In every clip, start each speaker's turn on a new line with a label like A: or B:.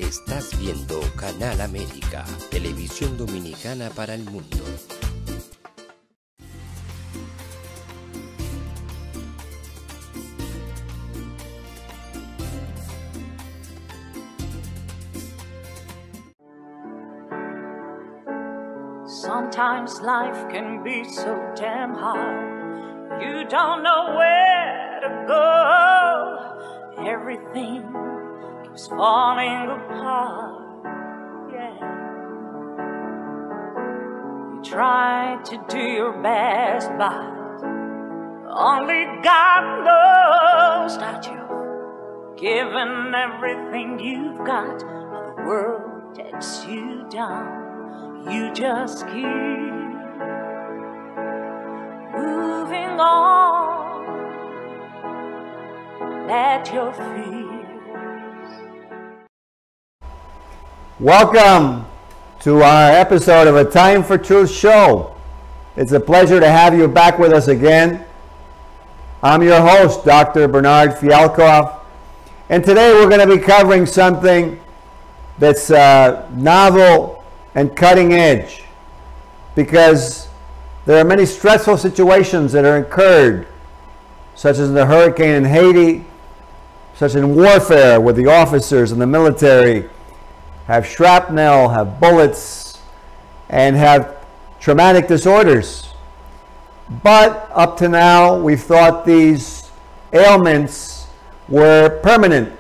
A: Estás viendo Canal América, televisión dominicana para el mundo.
B: Sometimes life can be so damn hard. You don't know where to go. Everything keeps falling apart. Yeah. You try to do your best, but only God knows that you've given everything you've got, but the world takes you down. You just keep moving on. Let your fears.
C: Welcome to our episode of A Time for Truth show. It's a pleasure to have you back with us again. I'm your host, Dr. Bernard Fialkoff, and today we're going to be covering something that's novel and cutting edge, because there are many stressful situations that are incurred, such as the hurricane in Haiti, such in warfare where the officers in the military have shrapnel, have bullets, and have traumatic disorders. But up to now, we've thought these ailments were permanent,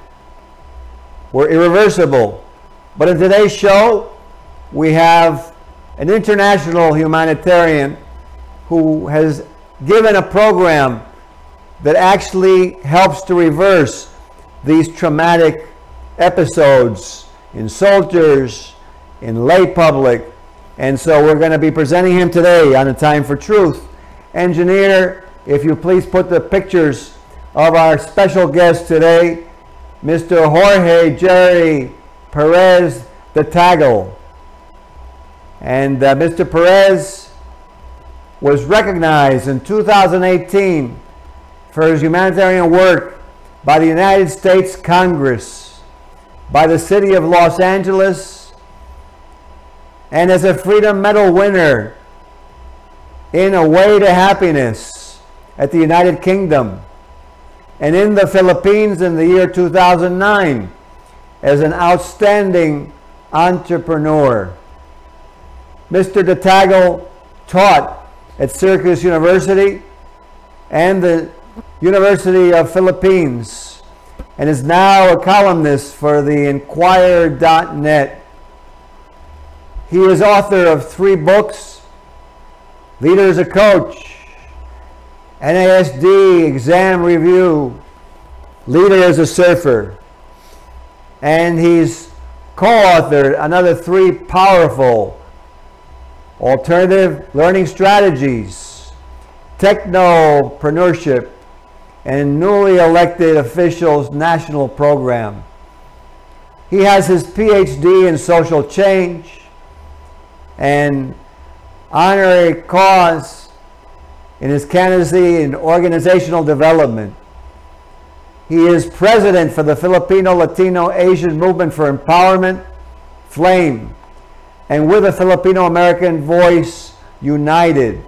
C: were irreversible. But in today's show, we have an international humanitarian who has given a program that actually helps to reverse these traumatic episodes in soldiers, in lay public. And so we're going to be presenting him today on A Time for Truth. Engineer, if you please put the pictures of our special guest today, Mr. Jorge Jerry Perez the Tagle. And Mr. Perez was recognized in 2018 for his humanitarian work by the United States Congress, by the city of Los Angeles, and as a Freedom Medal winner in A Way to Happiness at the United Kingdom, and in the Philippines in the year 2009 as an outstanding entrepreneur. Mr. Tagle taught at Syracuse University and the University of Philippines, and is now a columnist for the Inquirer.net. He is author of 3 books: Leader as a Coach, NASD Exam Review, Leader as a Surfer, and he's co-authored another 3 powerful alternative learning strategies, technopreneurship, and newly elected officials national program. He has his PhD in social change and honorary cause in his candidacy in organizational development. He is president for the Filipino Latino Asian Movement for Empowerment, FLAME, and with the Filipino American Voice United.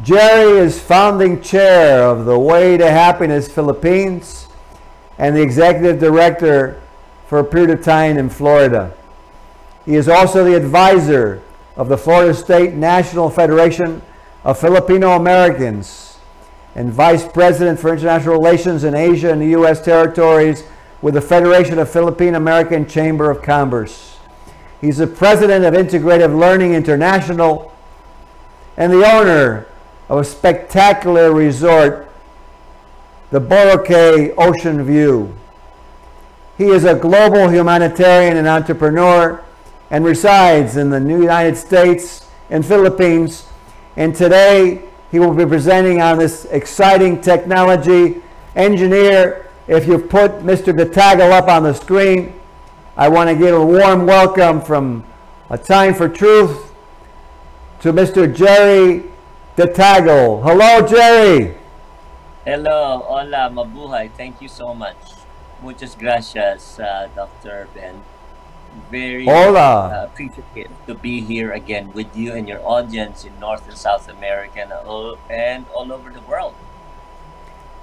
C: Jerry is founding chair of the Way to Happiness Philippines and the executive director for a period of time in Florida. He is also the advisor of the Florida State National Federation of Filipino Americans and vice president for international relations in Asia and the U.S. territories with the Federation of Philippine American Chamber of Commerce. He's the president of Integrative Learning International and the owner of a spectacular resort, the Boracay Ocean View. He is a global humanitarian and entrepreneur and resides in the United States and Philippines. And today he will be presenting on this exciting technology. Engineer, if you put Mr. Tagle up on the screen, I want to give a warm welcome from A Time for Truth to Mr. Jerry Tagle. Hello, Jerry.
D: Hello, hola, mabuhay. Thank you so much. Muchas gracias, Dr. Ben. Very
C: Hola.
D: appreciative to be here again with you and your audience in North and South America and all over the world.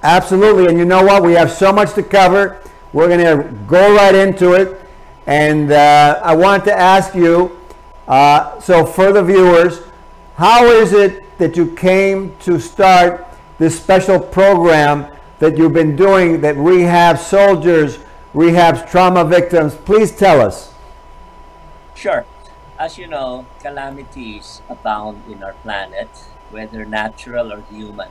C: Absolutely. And you know what? We have so much to cover. We're going to go right into it. And I wanted to ask you, so for the viewers, how is it that you came to start this special program that you've been doing that rehabs soldiers, rehabs trauma victims? Please tell us.
D: Sure. As you know, calamities abound in our planet, whether natural or human.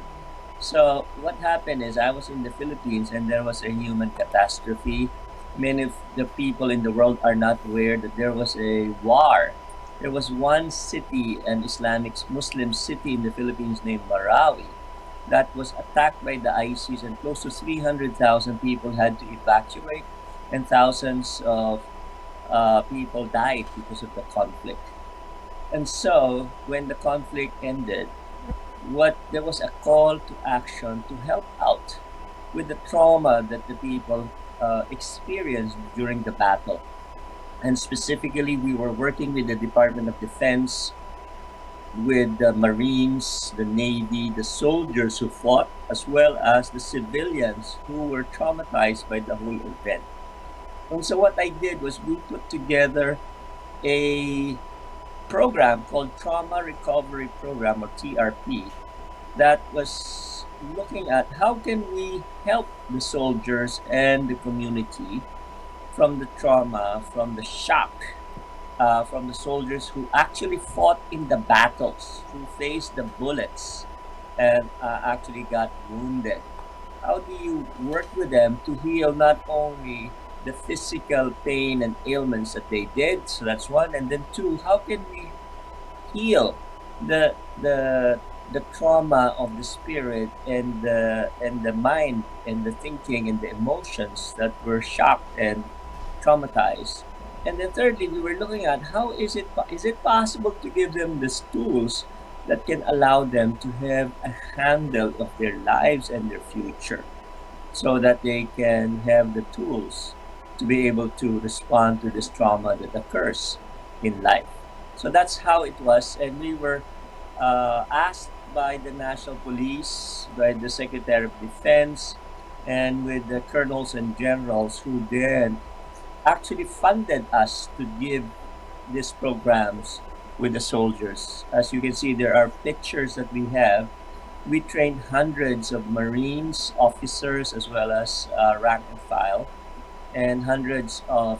D: So what happened is I was in the Philippines and there was a human catastrophe. Many of the people in the world are not aware that there was a war. There was one city, an Islamic Muslim city in the Philippines named Marawi, that was attacked by the ISIS, and close to 300,000 people had to evacuate, and thousands of people died because of the conflict. And so when the conflict ended, there was a call to action to help out with the trauma that the people experienced during the battle. And specifically, we were working with the Department of Defense, with the Marines, the Navy, the soldiers who fought, as well as the civilians who were traumatized by the whole event. And so what I did was we put together a program called Trauma Recovery Program, or TRP, that was looking at how can we help the soldiers and the community from the trauma, from the shock, from the soldiers who actually fought in the battles, who faced the bullets and actually got wounded. How do you work with them to heal not only the physical pain and ailments that they did? So that's one. And then two, how can we heal the trauma of the spirit and the mind and the thinking and the emotions that were shocked and traumatized? And then thirdly, we were looking at how is it possible to give them these tools that can allow them to have a handle of their lives and their future, so that they can have the tools to be able to respond to this trauma that occurs in life. So that's how it was. And we were asked by the National Police, by the Secretary of Defense, and with the colonels and generals who then actually funded us to give these programs with the soldiers. As you can see, there are pictures that we have. We trained hundreds of Marines, officers, as well as rank and file, and hundreds of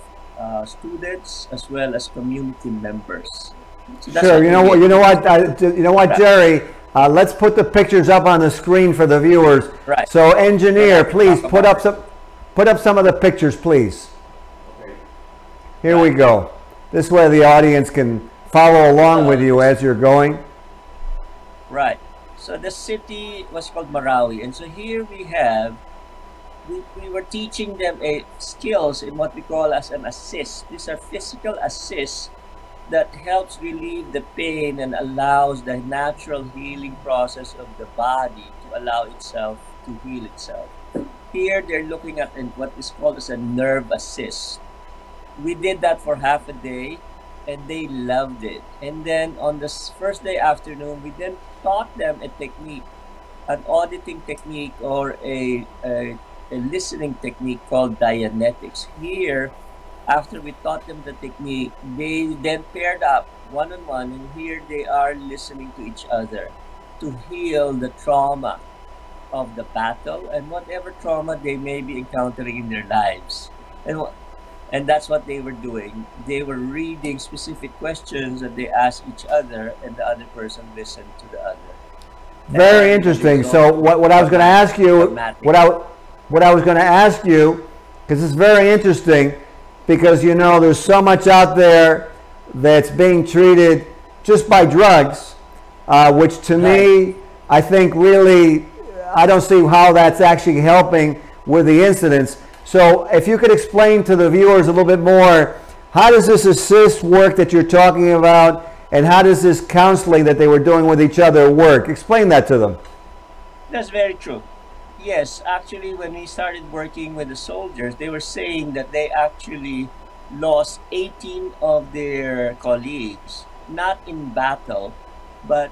D: students, as well as community members. So
C: sure. You know what, Jerry? Let's put the pictures up on the screen for the viewers.
D: Right.
C: So, engineer, please put up some of the pictures, please. Here we go. This way the audience can follow along with you as you're going.
D: Right. So the city was called Marawi. And so here we have, we were teaching them skills in what we call as an assist. These are physical assists that helps relieve the pain and allows the natural healing process of the body to allow itself to heal itself. Here they're looking at what is called as a nerve assist. We did that for half a day and they loved it. And then on the first day afternoon, we then taught them a technique, an auditing technique, or a listening technique called Dianetics. Here, after we taught them the technique, they then paired up one-on-one, and here they are listening to each other to heal the trauma of the battle and whatever trauma they may be encountering in their lives. And that's what they were doing. They were reading specific questions that they asked each other, and the other person listened to the other.
C: Very interesting. So what I was going to ask you, what I was going to ask you, because it's very interesting, because you know there's so much out there that's being treated just by drugs, which to me, I think really, I don't see how that's actually helping with the incidents. So if you could explain to the viewers a little bit more, how does this assist work that you're talking about, and how does this counseling that they were doing with each other work? Explain that to them.
D: That's very true. Yes, actually, when we started working with the soldiers, they were saying that they actually lost 18 of their colleagues, not in battle, but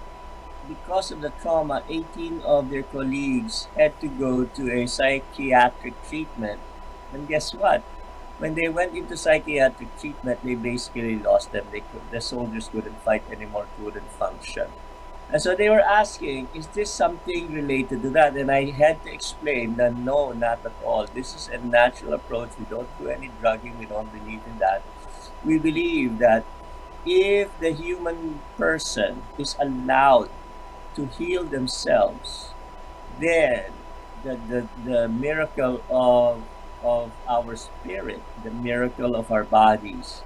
D: because of the trauma, 18 of their colleagues had to go to a psychiatric treatment. And guess what? When they went into psychiatric treatment, they basically lost them. The soldiers couldn't fight anymore, couldn't function. And so they were asking, is this something related to that? And I had to explain that no, not at all. This is a natural approach. We don't do any drugging. We don't believe in that. We believe that if the human person is allowed to heal themselves, then the miracle of our spirit, the miracle of our bodies,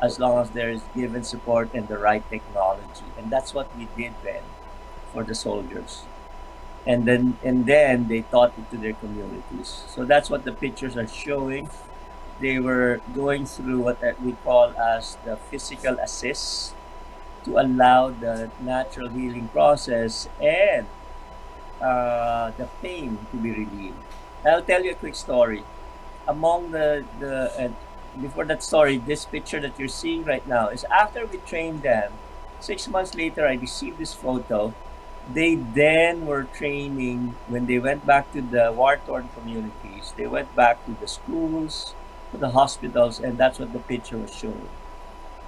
D: as long as there is given support and the right technology. And that's what we did then for the soldiers. And then they taught it to their communities. So that's what the pictures are showing. They were going through what we call as the physical assist to allow the natural healing process and the pain to be relieved. I'll tell you a quick story. Among before that story, this picture that you're seeing right now is after we trained them. 6 months later, I received this photo. They then were training when they went back to the war-torn communities. They went back to the schools, to the hospitals, and that's what the picture was showing.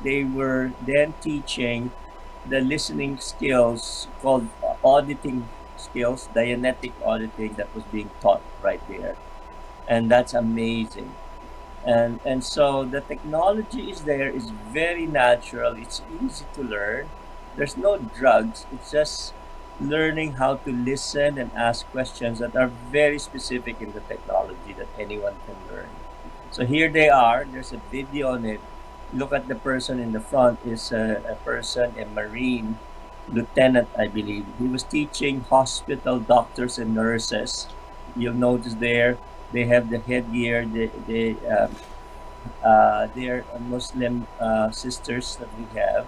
D: They were then teaching the listening skills called auditing skills, dianetic auditing, that was being taught right there. And that's amazing. And so the technology is there, is very natural, it's easy to learn. There's no drugs, it's just learning how to listen and ask questions that are very specific in the technology that anyone can learn. So here they are, there's a video on it. Look at the person in the front is a person, a Marine lieutenant, I believe. He was teaching hospital doctors and nurses. You'll notice there, they have the headgear. They're Muslim sisters that we have,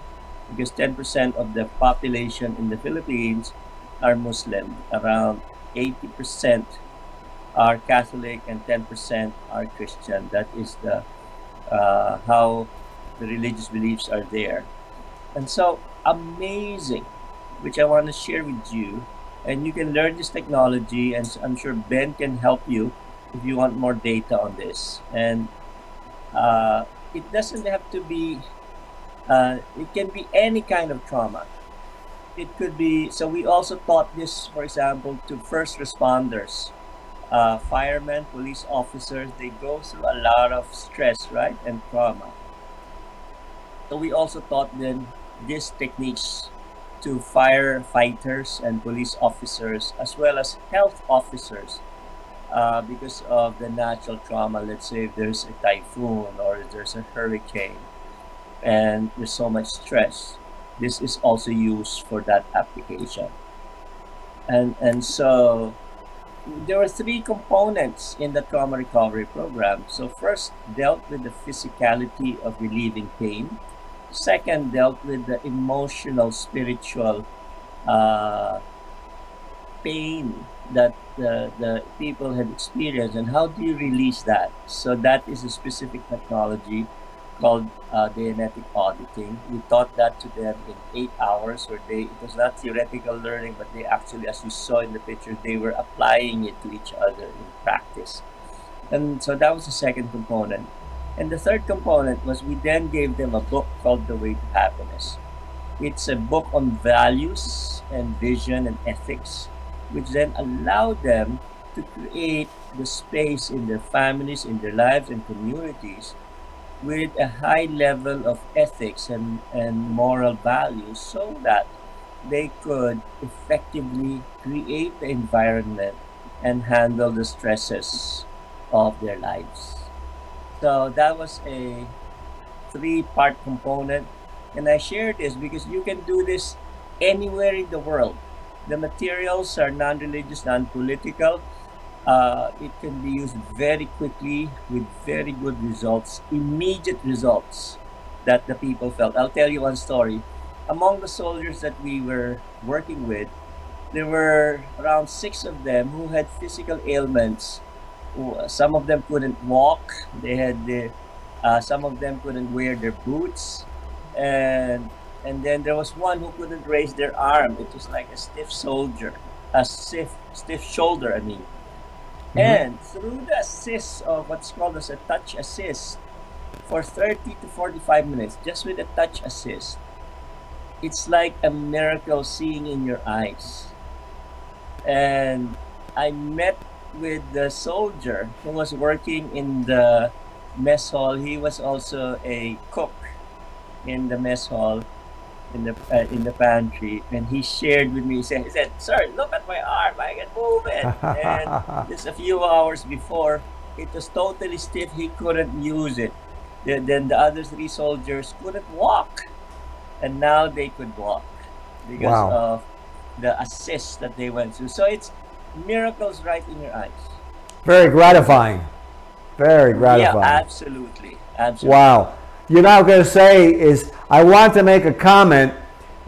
D: because 10% of the population in the Philippines are Muslim. Around 80% are Catholic and 10% are Christian. That is the how the religious beliefs are there. And so amazing, which I want to share with you. And you can learn this technology, and I'm sure Ben can help you if you want more data on this. And it doesn't have to be, it can be any kind of trauma. It could be, so we also taught this, for example, to first responders, firemen, police officers. They go through a lot of stress, right, and trauma. So we also taught them these techniques to firefighters and police officers, as well as health officers, because of the natural trauma. Let's say if there's a typhoon or if there's a hurricane and there's so much stress, this is also used for that application. And so there were 3 components in the trauma recovery program. So first, dealt with the physicality of relieving pain. Second, dealt with the emotional, spiritual pain that the people had experienced, and how do you release that? So that is a specific technology called dianetic auditing. We taught that to them in 8 hours, or it was not theoretical learning, but they actually, as you saw in the picture, they were applying it to each other in practice. And so that was the second component. And the third component was we then gave them a book called The Way to Happiness. It's a book on values and vision and ethics, which then allowed them to create the space in their families, in their lives and communities with a high level of ethics and moral values, so that they could effectively create the environment and handle the stresses of their lives. So that was a 3-part component. And I share this because you can do this anywhere in the world. The materials are non-religious, non-political. It can be used very quickly with very good results, immediate results that the people felt. I'll tell you one story. Among the soldiers that we were working with, there were around 6 of them who had physical ailments. Some of them couldn't walk. They had some of them couldn't wear their boots, and then there was one who couldn't raise their arm. It was like a stiff shoulder. I mean, and through the assist of what's called as a touch assist, for 30 to 45 minutes, just with a touch assist, it's like a miracle seeing in your eyes. And I met with the soldier who was working in the mess hall. He was also a cook in the mess hall, in the pantry, and he shared with me. He said, "Sir, look at my arm. I can move it." And just a few hours before, it was totally stiff. He couldn't use it. Then the other 3 soldiers couldn't walk, and now they could walk because of the assist that they went through. So it's miracles right in your eyes.
C: Very gratifying. Very gratifying.
D: Yeah, absolutely. Absolutely.
C: Wow. You know what I'm going to say is I want to make a comment,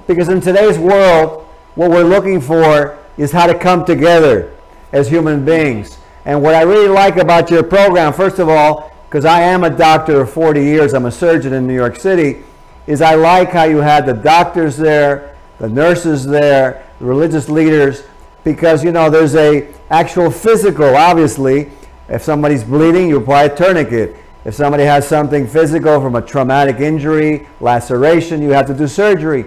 C: because in today's world, what we're looking for is how to come together as human beings. And what I really like about your program, first of all, because I am a doctor of 40 years, I'm a surgeon in New York City, is I like how you had the doctors there, the nurses there, the religious leaders, because, you know, there's a actual physical, obviously. If somebody's bleeding, you apply a tourniquet. If somebody has something physical from a traumatic injury, laceration, you have to do surgery.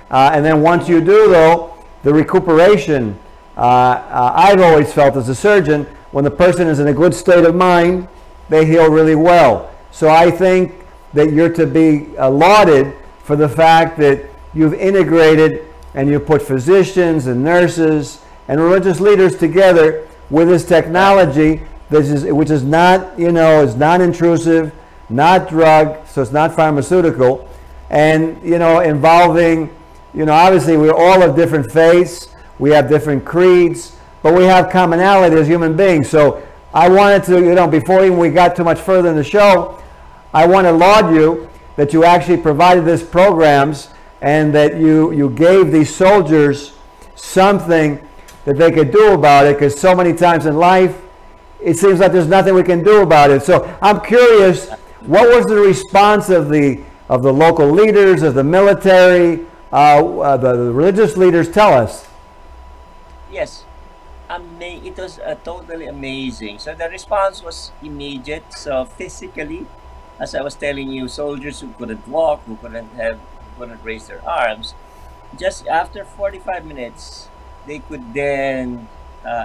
C: And then once you do, though, the recuperation, I've always felt as a surgeon, when the person is in a good state of mind, they heal really well. So I think that you're to be lauded for the fact that you've integrated and you put physicians and nurses and religious leaders together with this technology, which is not, you know, is non-intrusive, not drug, so it's not pharmaceutical, and, you know, involving, you know, obviously we're all of different faiths, we have different creeds, but we have commonality as human beings. So I wanted to, you know, before even we got too much further in the show, I want to laud you that you actually provided these programs and that you gave these soldiers something that they could do about it, because so many times in life it seems like there's nothing we can do about it. So I'm curious, what was the response of the local leaders, of the military, the religious leaders? Tell us.
D: Yes, it was totally amazing. So the response was immediate. So physically, as I was telling you, soldiers who couldn't walk, who couldn't raise their arms, just after 45 minutes, they could then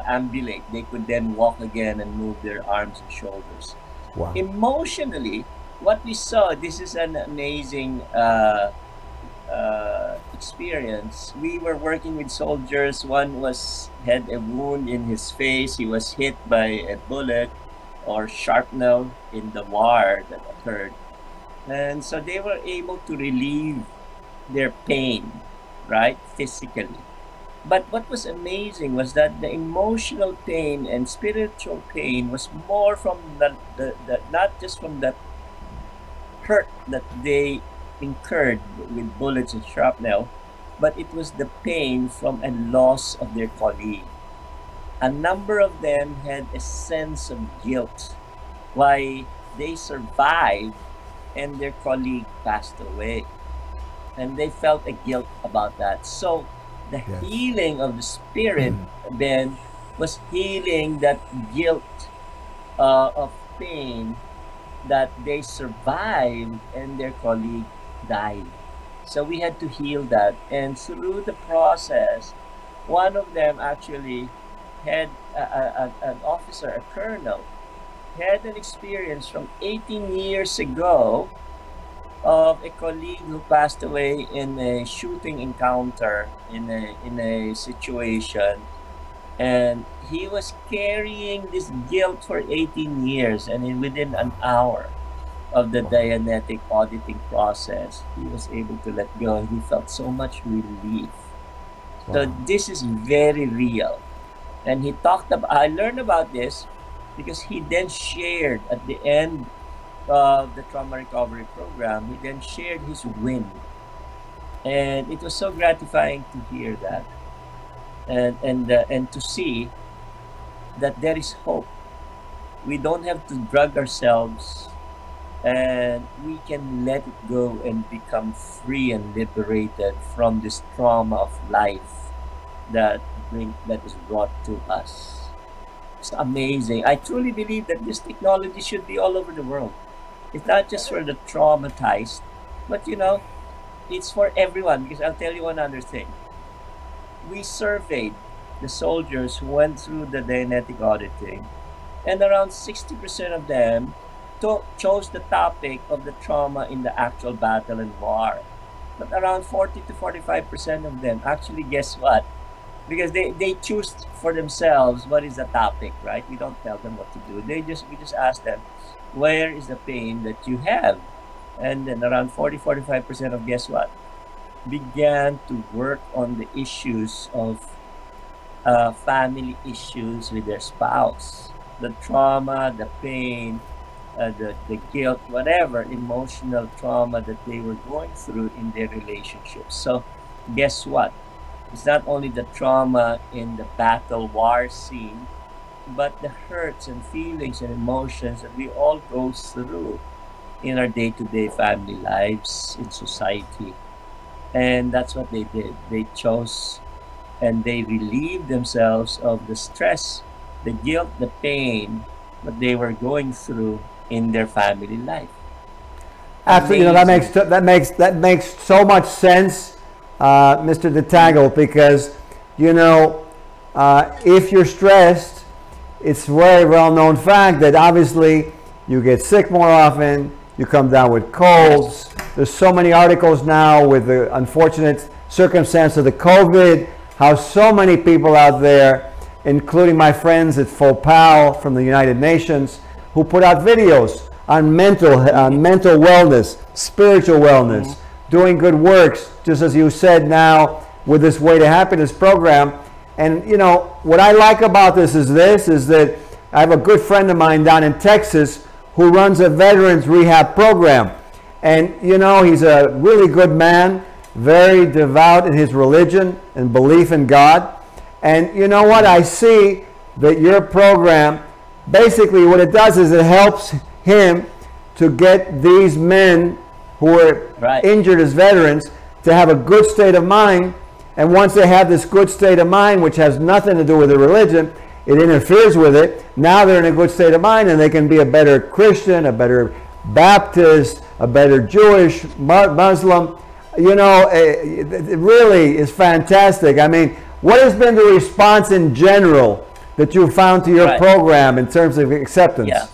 D: ambulate. They could then walk again and move their arms and shoulders.
C: Wow.
D: Emotionally, what we saw, this is an amazing experience. We were working with soldiers. One had a wound in his face. He was hit by a bullet or shrapnel in the war that occurred. And so they were able to relieve their pain, right, physically. But what was amazing was that the emotional pain and spiritual pain was more from the not just from the hurt that they incurred with bullets and shrapnel, but it was the pain from a loss of their colleague. A number of them had a sense of guilt why they survived and their colleague passed away. And they felt a guilt about that. So the healing of the spirit then was healing that guilt of pain that they survived and their colleague died. So we had to heal that. And through the process, one of them actually had an officer, a colonel, had an experience from 18 years ago of a colleague who passed away in a shooting encounter in a situation, and he was carrying this guilt for 18 years, and within an hour of the Dianetic auditing process, he was able to let go, and he felt so much relief. So this is very real. And he talked about, I learned about this because he then shared at the end of the trauma recovery program, he then shared his win. And it was so gratifying to hear that. and to see that there is hope. We don't have to drug ourselves, and we can let it go and become free and liberated from this trauma of life that is brought to us. It's amazing. I truly believe that this technology should be all over the world. It's not just for the traumatized, but it's for everyone. Because I'll tell you one other thing. We surveyed the soldiers who went through the genetic auditing, and around 60% of them chose the topic of the trauma in the actual battle and war. But around 40 to 45% of them actually, guess what? Because they choose for themselves what is the topic, right? We don't tell them what to do. We just ask them, where is the pain that you have? And then around 40-45% of, guess what, began to work on the issues of family issues with their spouse, the trauma, the pain, the guilt, whatever emotional trauma that they were going through in their relationships. So guess what? It's not only the trauma in the battle war scene, but the hurts and feelings and emotions that we all go through in our day-to-day family lives, in society. And that's what they did. They chose and they relieved themselves of the stress, the guilt, the pain that they were going through in their family life.
C: Absolutely, that makes so much sense, Mr. Tagle, because if you're stressed, it's a very well-known fact that obviously you get sick more often, you come down with colds. There's so many articles now with the unfortunate circumstance of the COVID, how so many people out there, including my friends at FOPAL from the United Nations, who put out videos on mental wellness, spiritual wellness, doing good works, just as you said now with this Way to Happiness program. And what I like about this is that I have a good friend of mine down in Texas who runs a veterans rehab program. And he's a really good man, very devout in his religion and belief in God. And you know what? I see that your program, basically what it does is it helps him to get these men who are injured as veterans to have a good state of mind. And once they have this good state of mind, which has nothing to do with their religion, it interferes with it. Now they're in a good state of mind and they can be a better Christian, a better Baptist, a better Jewish, Muslim. It really is fantastic. I mean, what has been the response in general that you found to your program in terms of acceptance?
D: Yeah.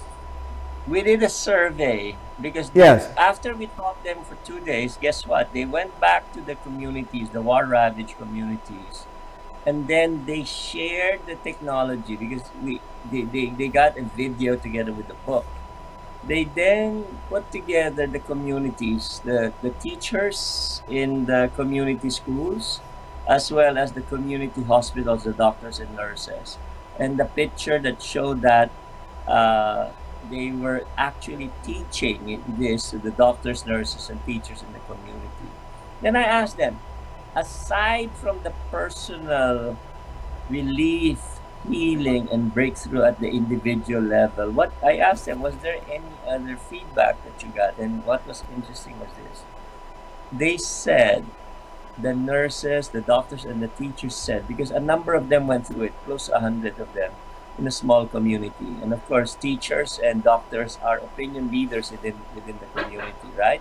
D: We did a survey because after we taught them for 2 days, guess what? They went back to the communities, the war-ravaged communities, and then they shared the technology because they got a video together with the book. They then put together the communities, the teachers in the community schools, as well as the community hospitals, the doctors and nurses. And the picture that showed that they were actually teaching this to the doctors, nurses, and teachers in the community. Then I asked them, aside from the personal relief, healing, and breakthrough at the individual level, what I asked them, was there any other feedback that you got? And what was interesting was this. They said, the nurses, the doctors, and the teachers said, because a number of them went through it, close to 100 of them, in a small community. And of course, teachers and doctors are opinion leaders within the community, right?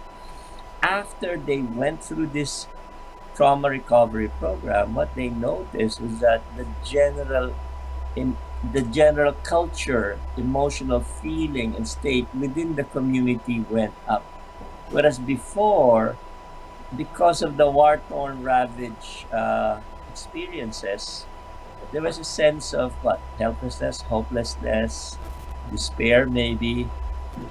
D: After they went through this trauma recovery program, what they noticed was that the general culture, emotional feeling, and state within the community went up. Whereas before, because of the war-torn, ravaged experiences, there was a sense of helplessness, hopelessness, despair maybe.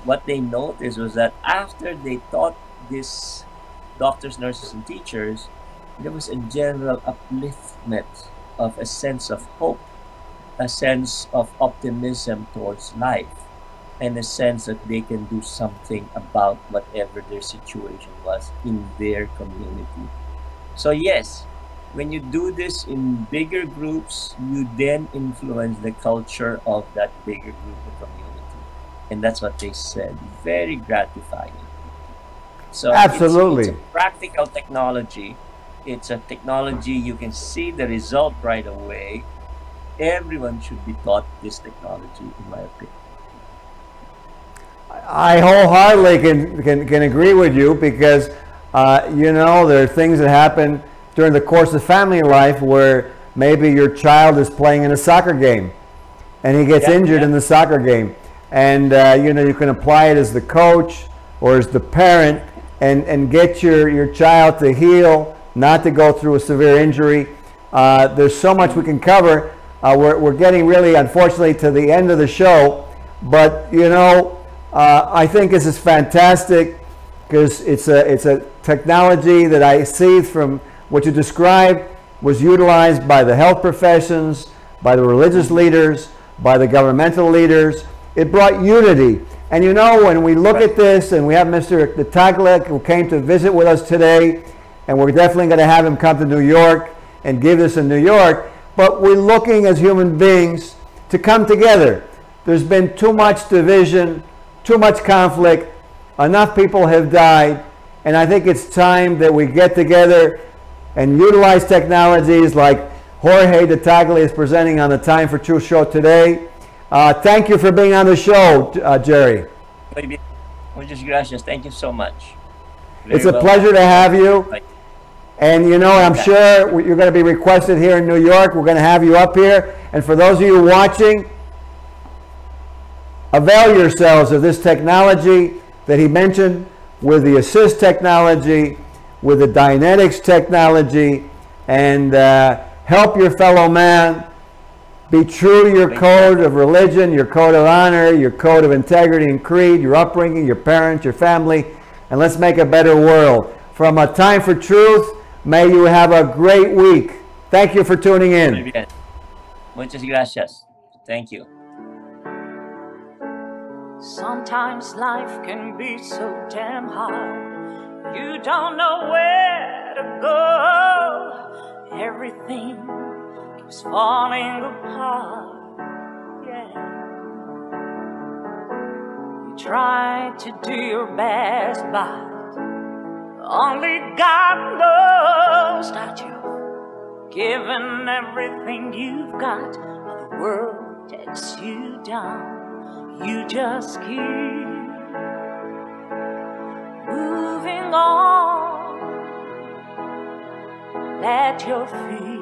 D: What they noticed was that after they taught these doctors, nurses, and teachers, there was a general upliftment of a sense of hope, a sense of optimism towards life, and a sense that they can do something about whatever their situation was in their community. So yes, when you do this in bigger groups, you then influence the culture of that bigger group of community. And that's what they said. Very gratifying. So
C: Absolutely.
D: It's a practical technology. It's a technology you can see the result right away. Everyone should be taught this technology, in my opinion.
C: I wholeheartedly can agree with you, because you know, there are things that happen during the course of family life where maybe your child is playing in a soccer game and he gets injured in the soccer game, and you know, you can apply it as the coach or as the parent and get your child to heal, not to go through a severe injury. There's so much we can cover. We're getting really, unfortunately, to the end of the show, but you know, I think this is fantastic, because it's a technology that I see from what you described was utilized by the health professions, by the religious leaders, by the governmental leaders. It brought unity. And you know, when we look at this, and we have Mr. Tagle, who came to visit with us today, and we're definitely going to have him come to New York and give this in New York, but we're looking as human beings to come together. There's been too much division, too much conflict, enough people have died, and I think it's time that we get together and utilize technologies like Jorge de Tagle is presenting on the Time for Truth show today. Thank you for being on the show, Jerry.
D: Muchas gracias. Thank you so much.
C: It's a pleasure to have you. And you know, I'm sure you're going to be requested here in New York. We're going to have you up here. And for those of you watching, avail yourselves of this technology that he mentioned, with the assist technology, with the Dynetics technology, and help your fellow man. Be true to your code of religion, your code of honor, your code of integrity and creed, your upbringing, your parents, your family, and let's make a better world. From A Time for Truth, may you have a great week. Thank you for tuning in.
D: Muchas gracias. Thank you.
B: Sometimes life can be so damn hard, you don't know where to go. Everything keeps falling apart, yeah. You try to do your best, but only God knows that you've given everything you've got, but the world takes you down. You just keep moving on. Let your feet